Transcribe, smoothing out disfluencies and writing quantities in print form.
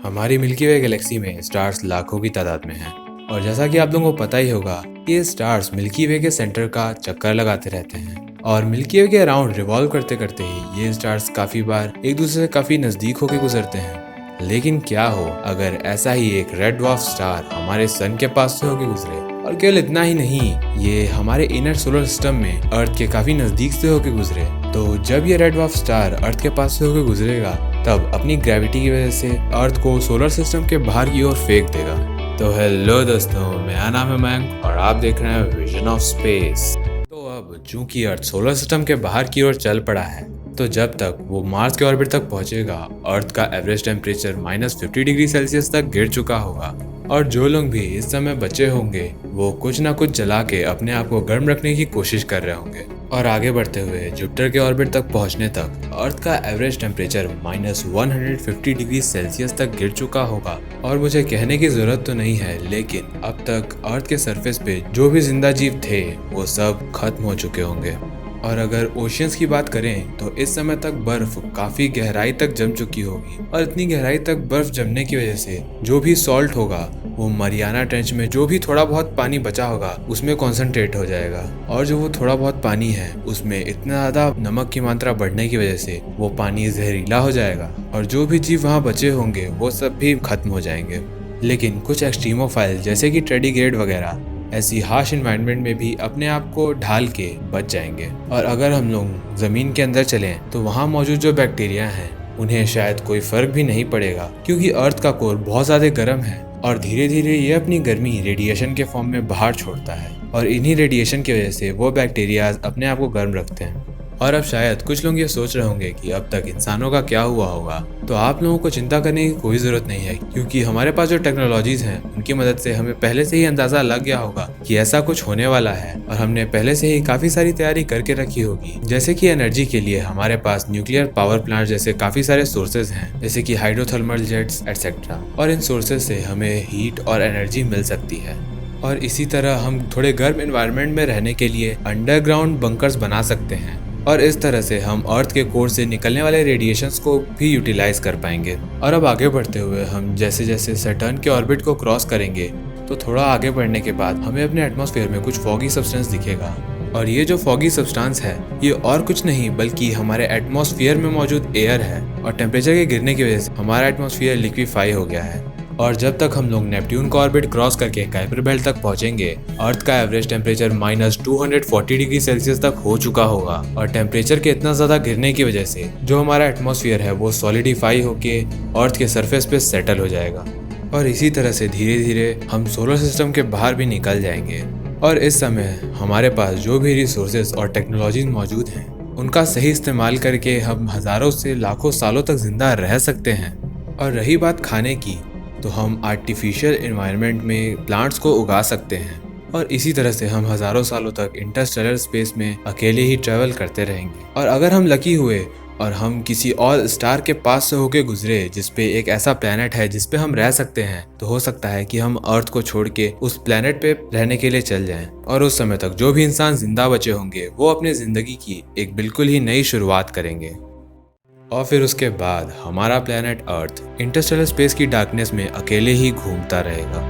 हमारी मिल्की वे गैलेक्सी में स्टार्स लाखों की तादाद में हैं और जैसा कि आप लोगों को पता ही होगा ये स्टार्स मिल्की वे के सेंटर का चक्कर लगाते रहते हैं और मिल्की वे के अराउंड रिवॉल्व करते करते ही ये स्टार्स काफी बार एक दूसरे से काफी नजदीक होकर गुजरते हैं। लेकिन क्या हो अगर ऐसा ही एक रेड ड्वार्फ स्टार हमारे सन के पास से होकर गुजरे, और केवल इतना ही नहीं, ये हमारे इनर सोलर सिस्टम में अर्थ के काफी नजदीक से होकर गुजरे। तो जब ये रेड ड्वार्फ स्टार अर्थ के पास से होकर गुजरेगा तब अपनी ग्रेविटी की वजह से अर्थ को सोलर सिस्टम के बाहर की ओर फेंक देगा। तो हेलो दोस्तों, मेरा नाम है मयंक और आप देख रहे हैं विजन ऑफ स्पेस। तो अब चूंकि अर्थ सोलर सिस्टम के बाहर की ओर चल पड़ा है, तो जब तक वो मार्स के ऑर्बिट तक पहुंचेगा अर्थ का एवरेज टेम्परेचर -50 डिग्री सेल्सियस तक गिर चुका होगा और जो लोग भी इस समय बचे होंगे वो कुछ ना कुछ जला के अपने आप को गर्म रखने की कोशिश कर रहे होंगे। और आगे बढ़ते हुए जुपिटर के ऑर्बिट तक पहुंचने तक अर्थ का एवरेज टेम्परेचर -150 डिग्री सेल्सियस तक गिर चुका होगा। और मुझे कहने की जरूरत तो नहीं है, लेकिन अब तक अर्थ के सरफेस पे जो भी जिंदा जीव थे वो सब खत्म हो चुके होंगे। और अगर ओशियंस की बात करें तो इस समय तक बर्फ काफी गहराई तक जम चुकी होगी और इतनी गहराई तक बर्फ जमने की वजह से जो भी सॉल्ट होगा वो मरियाना ट्रेंच में जो भी थोड़ा बहुत पानी बचा होगा उसमें कॉन्सेंट्रेट हो जाएगा। और जो वो थोड़ा बहुत पानी है उसमें इतना ज्यादा नमक की मात्रा बढ़ने की वजह से वो पानी जहरीला हो जाएगा और जो भी जीव वहाँ बचे होंगे वो सब भी खत्म हो जाएंगे। लेकिन कुछ एक्सट्रीमोफाइल जैसे कि टेडिग्रेड वगैरह ऐसी हार्श इन्वायरमेंट में भी अपने आप को ढाल के बच जाएंगे। और अगर हम लोग जमीन के अंदर चलें तो वहाँ मौजूद जो बैक्टीरिया हैं उन्हें शायद कोई फर्क भी नहीं पड़ेगा, क्योंकि अर्थ का कोर बहुत ज्यादा गर्म है और धीरे धीरे ये अपनी गर्मी रेडिएशन के फॉर्म में बाहर छोड़ता है और इन्हीं रेडिएशन की वजह से वो बैक्टीरिया अपने आप को गर्म रखते हैं। और अब शायद कुछ लोग ये सोच रहे होंगे कि अब तक इंसानों का क्या हुआ होगा। तो आप लोगों को चिंता करने की कोई जरूरत नहीं है, क्योंकि हमारे पास जो टेक्नोलॉजीज हैं उनकी मदद से हमें पहले से ही अंदाजा लग गया होगा कि ऐसा कुछ होने वाला है और हमने पहले से ही काफी सारी तैयारी करके रखी होगी। जैसे कि एनर्जी के लिए हमारे पास न्यूक्लियर पावर प्लांट जैसे काफी सारे सोर्सेज हैं, जैसे कि हाइड्रोथर्मल जेट्स एटसेट्रा, और इन सोर्सेज से हमें हीट और एनर्जी मिल सकती है। और इसी तरह हम थोड़े गर्म एनवायरनमेंट में रहने के लिए अंडरग्राउंड बंकर्स बना सकते हैं और इस तरह से हम अर्थ के कोर से निकलने वाले रेडिएशंस को भी यूटिलाइज कर पाएंगे। और अब आगे बढ़ते हुए हम जैसे जैसे सैटर्न के ऑर्बिट को क्रॉस करेंगे तो थोड़ा आगे बढ़ने के बाद हमें अपने एटमॉस्फेयर में कुछ फॉगी सब्सटेंस दिखेगा। और ये जो फॉगी सब्सटेंस है ये और कुछ नहीं बल्कि हमारे एटमॉस्फेयर में मौजूद एयर है और टेम्परेचर के गिरने की वजह से हमारा एटमॉस्फेयर लिक्विफाई हो गया है। और जब तक हम लोग नेपट्यून का ऑर्बिट क्रॉस करके कुइपर बेल्ट तक पहुंचेंगे अर्थ का एवरेज टेम्परेचर -240 डिग्री सेल्सियस तक हो चुका होगा और टेम्परेचर के इतना ज्यादा गिरने की वजह से जो हमारा एटमॉस्फेयर है वो सॉलिडिफाई होके अर्थ के सरफेस पे सेटल हो जाएगा। और इसी तरह से धीरे धीरे हम सोलर सिस्टम के बाहर भी निकल जाएंगे। और इस समय हमारे पास जो भी रिसोर्सेज और टेक्नोलॉजी मौजूद हैं उनका सही इस्तेमाल करके हम हजारों से लाखों सालों तक जिंदा रह सकते हैं। और रही बात खाने की, तो हम आर्टिफिशियल एनवायरनमेंट में प्लांट्स को उगा सकते हैं और इसी तरह से हम हजारों सालों तक इंटरस्टेलर स्पेस में अकेले ही ट्रैवल करते रहेंगे। और अगर हम लकी हुए और हम किसी और स्टार के पास से होके गुजरे जिसपे एक ऐसा प्लेनेट है जिसपे हम रह सकते हैं, तो हो सकता है कि हम अर्थ को छोड़ के उस प्लेनेट पे रहने के लिए चल जाएं। और उस समय तक जो भी इंसान जिंदा बचे होंगे वो अपनी जिंदगी की एक बिल्कुल ही नई शुरुआत करेंगे। और फिर उसके बाद हमारा प्लेनेट अर्थ इंटरस्टेलर स्पेस की डार्कनेस में अकेले ही घूमता रहेगा।